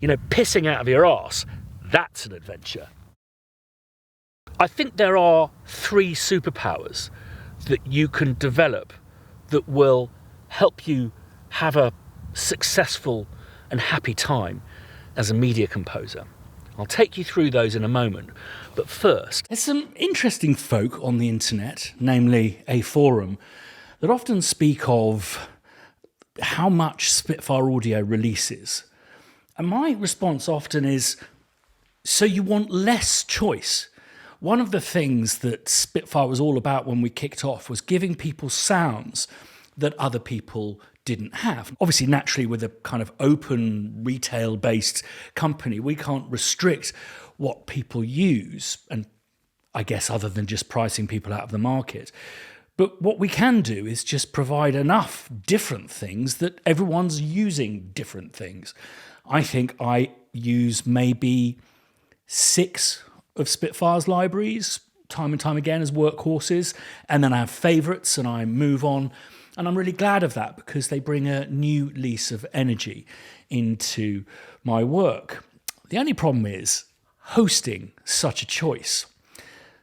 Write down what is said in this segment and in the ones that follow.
pissing out of your arse, that's an adventure. I think there are 3 superpowers that you can develop that will help you have a successful and happy time as a media composer. I'll take you through those in a moment, but first, there's some interesting folk on the internet, namely a forum, that often speak of how much Spitfire audio releases. And my response often is, so you want less choice? One of the things that Spitfire was all about when we kicked off was giving people sounds that other people didn't have. Obviously, naturally, with a kind of open retail-based company, we can't restrict what people use, and I guess other than just pricing people out of the market. But what we can do is just provide enough different things that everyone's using different things. I think I use maybe 6 of Spitfire's libraries time and time again as workhorses, and then I have favourites and I move on. And I'm really glad of that because they bring a new lease of energy into my work. The only problem is hosting such a choice.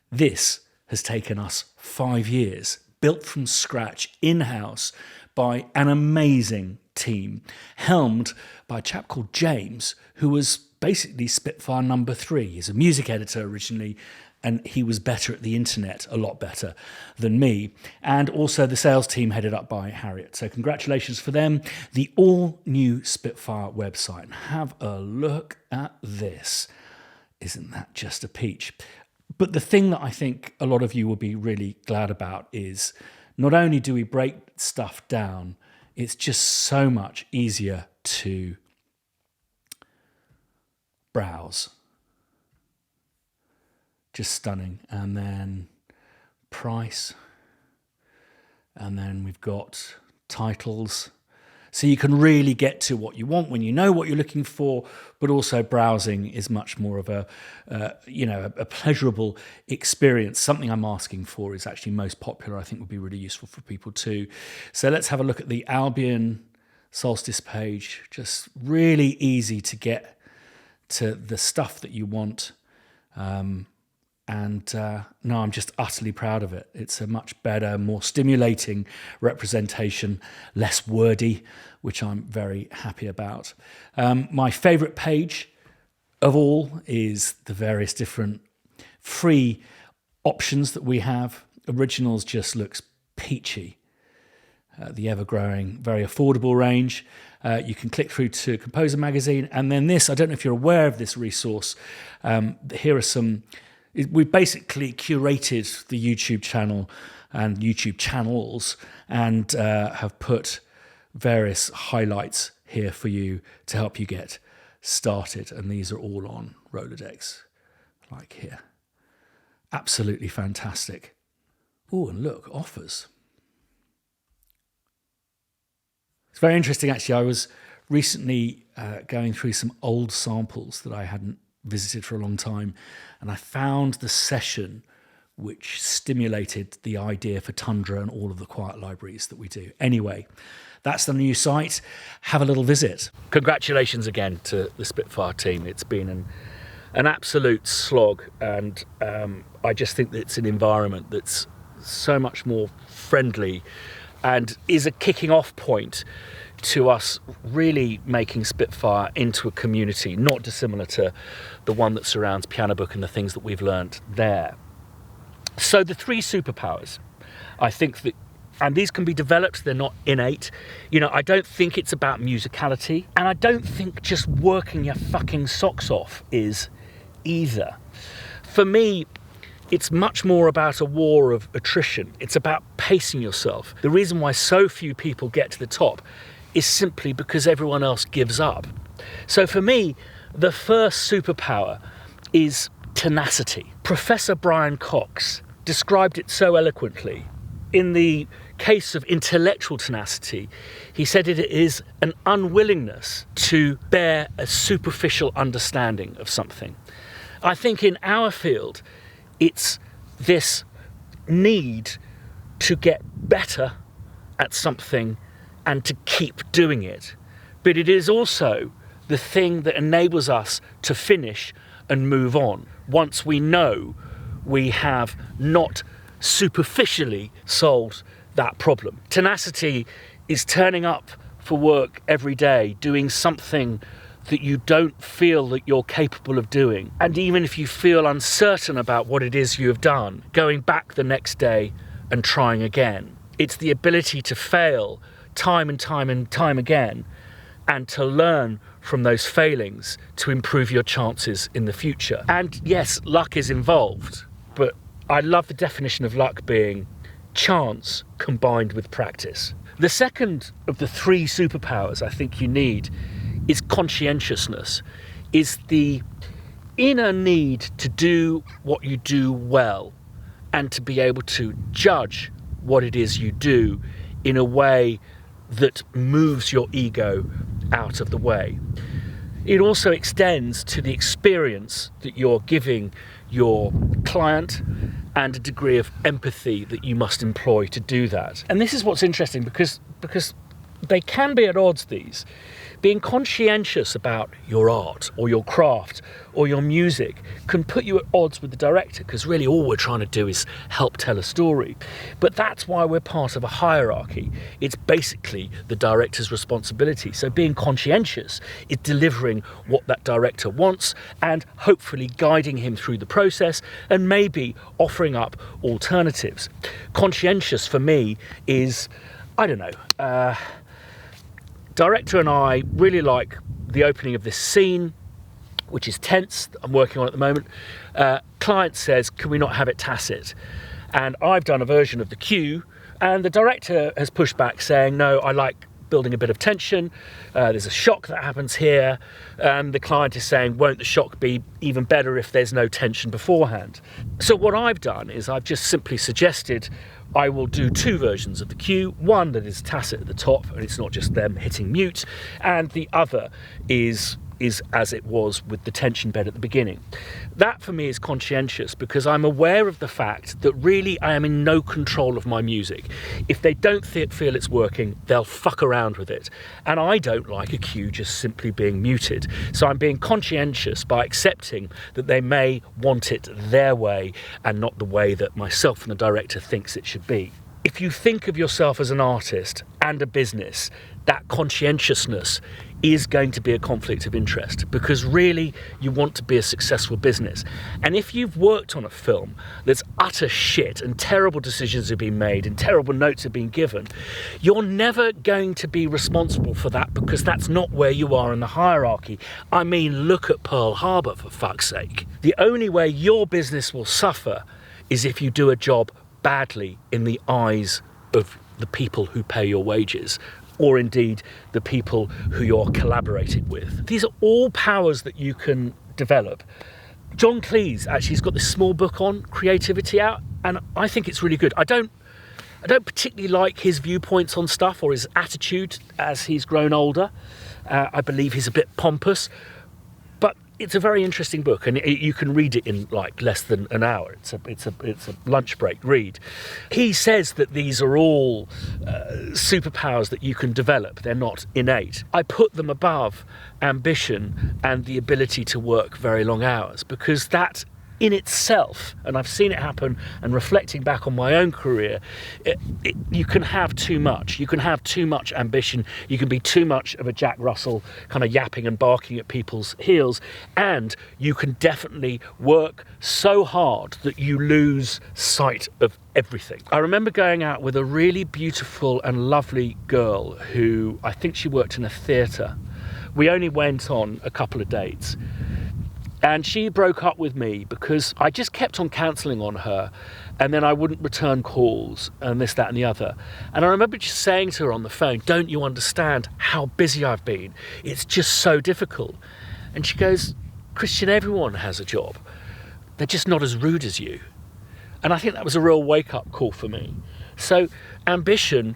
This has taken us 5 years, built from scratch, in-house, by an amazing team, helmed by a chap called James, who was basically Spitfire number 3. He's a music editor originally, and he was better at the internet, a lot better than me. And also the sales team headed up by Harriet. So congratulations for them. The all-new Spitfire website. Have a look at this. Isn't that just a peach? But the thing that I think a lot of you will be really glad about is not only do we break stuff down, it's just so much easier to browse. Just stunning. And then price. And then we've got titles. So you can really get to what you want when you know what you're looking for, but also browsing is much more of a pleasurable experience. Something I'm asking for is actually most popular. I think would be really useful for people too. So let's have a look at the Albion Solstice page. Just really easy to get to the stuff that you want. No, I'm just utterly proud of it. It's a much better, more stimulating representation, less wordy, which I'm very happy about. My favourite page of all is the various different free options that we have. Originals just looks peachy. The ever-growing, very affordable range. You can click through to Composer Magazine. And then this, I don't know if you're aware of this resource. Here are some... We've basically curated the YouTube channel and YouTube channels and have put various highlights here for you to help you get started. And these are all on Rolodex, like here. Absolutely fantastic. Oh, and look, offers. It's very interesting, actually. I was recently going through some old samples that I hadn't visited for a long time, and I found the session which stimulated the idea for Tundra and all of the quiet libraries that we do. Anyway, that's the new site. Have a little visit. Congratulations again to the Spitfire team. It's been an absolute slog, and I just think that it's an environment that's so much more friendly and is a kicking off point to us really making Spitfire into a community, not dissimilar to the one that surrounds Piano Book and the things that we've learnt there. So the 3 superpowers, I think that, and these can be developed, they're not innate. I don't think it's about musicality, and I don't think just working your fucking socks off is either. For me, it's much more about a war of attrition. It's about pacing yourself. The reason why so few people get to the top is simply because everyone else gives up. So for me, the first superpower is tenacity. Professor Brian Cox described it so eloquently. In the case of intellectual tenacity, he said it is an unwillingness to bear a superficial understanding of something. I think in our field, it's this need to get better at something and to keep doing it. But it is also the thing that enables us to finish and move on once we know we have not superficially solved that problem. Tenacity is turning up for work every day, doing something that you don't feel that you're capable of doing. And even if you feel uncertain about what it is you have done, going back the next day and trying again. It's the ability to fail time and time and time again, and to learn from those failings to improve your chances in the future. And yes, luck is involved, but I love the definition of luck being chance combined with practice. The second of the three superpowers I think you need is conscientiousness, is the inner need to do what you do well and to be able to judge what it is you do in a way that moves your ego out of the way. It also extends to the experience that you're giving your client and a degree of empathy that you must employ to do that. And this is what's interesting because they can be at odds, these. Being conscientious about your art or your craft or your music can put you at odds with the director, because really all we're trying to do is help tell a story. But that's why we're part of a hierarchy. It's basically the director's responsibility. So being conscientious is delivering what that director wants and hopefully guiding him through the process and maybe offering up alternatives. Conscientious for me is, I don't know, director and I really like the opening of this scene, which is tense, that I'm working on at the moment. Client says, can we not have it tacit? And I've done a version of the cue, and the director has pushed back saying, no, I like building a bit of tension. There's a shock that happens here. The client is saying, won't the shock be even better if there's no tension beforehand? So what I've done is I've just simply suggested I will do two versions of the cue, one that is tacit at the top and it's not just them hitting mute, and the other is as it was with the tension bed at the beginning. That for me is conscientious because I'm aware of the fact that really I am in no control of my music. If they don't feel it's working, they'll fuck around with it. And I don't like a cue just simply being muted. So I'm being conscientious by accepting that they may want it their way and not the way that myself and the director thinks it should be. If you think of yourself as an artist and a business, that conscientiousness is going to be a conflict of interest, because really you want to be a successful business. And if you've worked on a film that's utter shit and terrible decisions have been made and terrible notes have been given, you're never going to be responsible for that, because that's not where you are in the hierarchy. I mean, look at Pearl Harbor, for fuck's sake. The only way your business will suffer is if you do a job badly in the eyes of the people who pay your wages, or indeed the people who you're collaborating with. These are all powers that you can develop. John Cleese actually has got this small book on creativity out, and I think it's really good. I don't particularly like his viewpoints on stuff or his attitude as he's grown older. I believe he's a bit pompous, but it's a very interesting book, and you can read it in like less than an hour. It's a lunch break read. He says that these are all superpowers that you can develop. They're not innate. I put them above ambition and the ability to work very long hours, because that in itself, and I've seen it happen, and reflecting back on my own career, you can have too much. You can have too much ambition. You can be too much of a Jack Russell, kind of yapping and barking at people's heels, and you can definitely work so hard that you lose sight of everything. I remember going out with a really beautiful and lovely girl who, I think she worked in a theatre. We only went on a couple of dates. And she broke up with me because I just kept on cancelling on her, and then I wouldn't return calls and this, that and the other. And I remember just saying to her on the phone, don't you understand how busy I've been? It's just so difficult. And she goes, Christian, everyone has a job. They're just not as rude as you. And I think that was a real wake-up call for me. So ambition,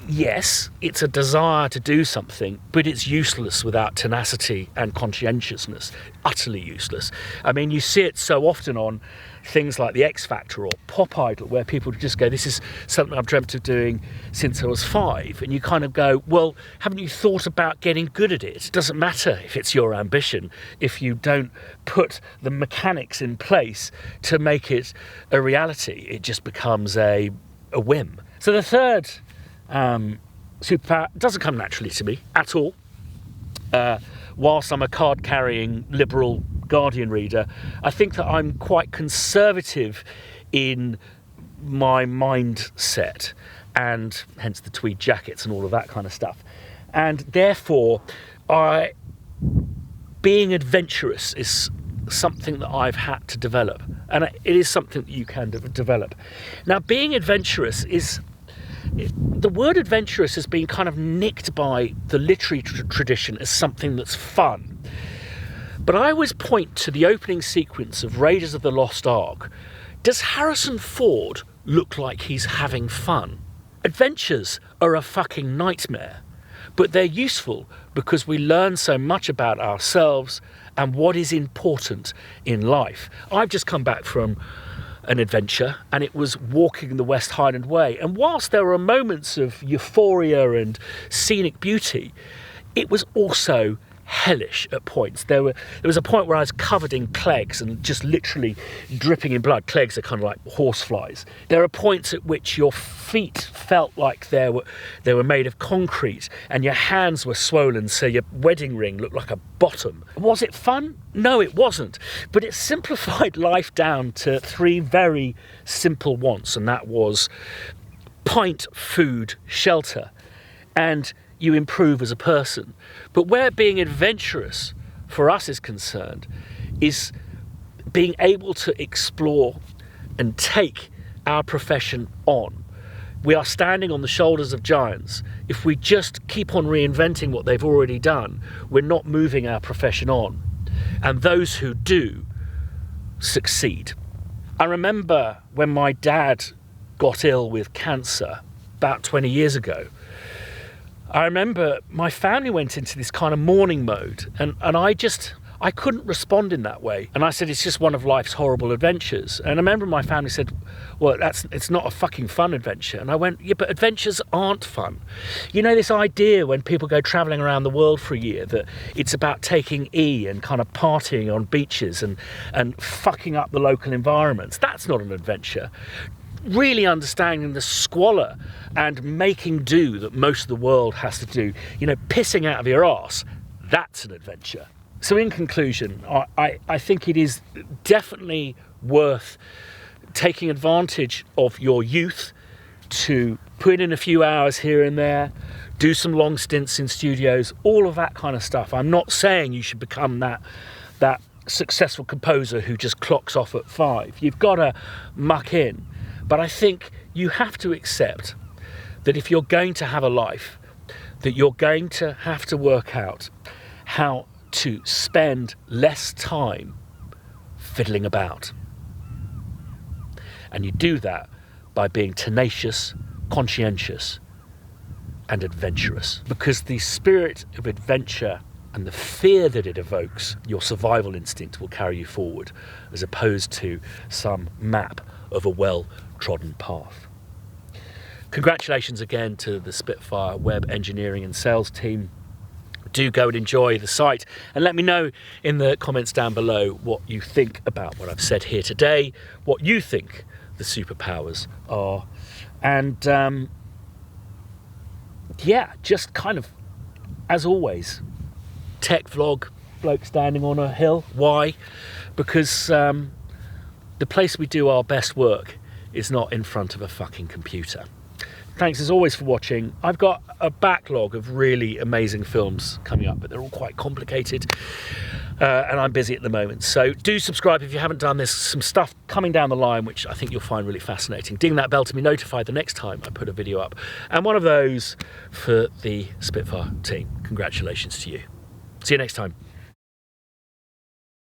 yes, it's a desire to do something, but it's useless without tenacity and conscientiousness. Utterly useless. I mean, you see it so often on things like The X Factor or Pop Idol, where people just go, this is something I've dreamt of doing since I was 5. And you kind of go, well, haven't you thought about getting good at it? It doesn't matter if it's your ambition, if you don't put the mechanics in place to make it a reality. It just becomes a whim. So the third superpower doesn't come naturally to me at all. Whilst I'm a card-carrying liberal Guardian reader, I think that I'm quite conservative in my mindset, and hence the tweed jackets and all of that kind of stuff. And therefore, being adventurous is something that I've had to develop, and it is something that you can develop. Now, being adventurous is... The word adventurous has been kind of nicked by the literary tradition as something that's fun. But I always point to the opening sequence of Raiders of the Lost Ark. Does Harrison Ford look like he's having fun? Adventures are a fucking nightmare, but they're useful because we learn so much about ourselves and what is important in life. I've just come back from an adventure, and it was walking the West Highland Way. And whilst there were moments of euphoria and scenic beauty, it was also hellish at points. There was a point where I was covered in clegs and just literally dripping in blood. Clegs are kind of like horseflies. There are points at which your feet felt like they were made of concrete, and your hands were swollen, so your wedding ring looked like a bottom. Was it fun? No, it wasn't. But it simplified life down to 3 very simple wants, and that was pint, food, shelter, and you improve as a person. But where being adventurous for us is concerned is being able to explore and take our profession on. We are standing on the shoulders of giants. If we just keep on reinventing what they've already done, we're not moving our profession on. And those who do succeed. I remember when my dad got ill with cancer about 20 years ago. I remember my family went into this kind of mourning mode, and I couldn't respond in that way. And I said, it's just one of life's horrible adventures. And I remember my family said, well, it's not a fucking fun adventure. And I went, yeah, but adventures aren't fun. You know, this idea when people go traveling around the world for a year, that it's about taking E and kind of partying on beaches and fucking up the local environments. That's not an adventure. Really understanding the squalor and making do that most of the world has to do, you know, pissing out of your arse, that's an adventure. So in conclusion, I think it is definitely worth taking advantage of your youth to put in a few hours here and there, do some long stints in studios, all of that kind of stuff. I'm not saying you should become that successful composer who just clocks off at 5. You've got to muck in. But I think you have to accept that if you're going to have a life, that you're going to have to work out how to spend less time fiddling about. And you do that by being tenacious, conscientious, and adventurous. Because the spirit of adventure and the fear that it evokes, your survival instinct will carry you forward, as opposed to some map of a well-trodden path. Congratulations again to the Spitfire web engineering and sales team. Do go and enjoy the site, and let me know in the comments down below what you think about what I've said here today, what you think the superpowers are, and yeah, just kind of, as always, tech vlog, bloke standing on a hill. Why? Because the place we do our best work is not in front of a fucking computer. Thanks as always for watching. I've got a backlog of really amazing films coming up, but they're all quite complicated, and I'm busy at the moment. So do subscribe if you haven't done this. Some stuff coming down the line which I think you'll find really fascinating. Ding that bell to be notified the next time I put a video up. And one of those for the Spitfire team. Congratulations to you. See you next time.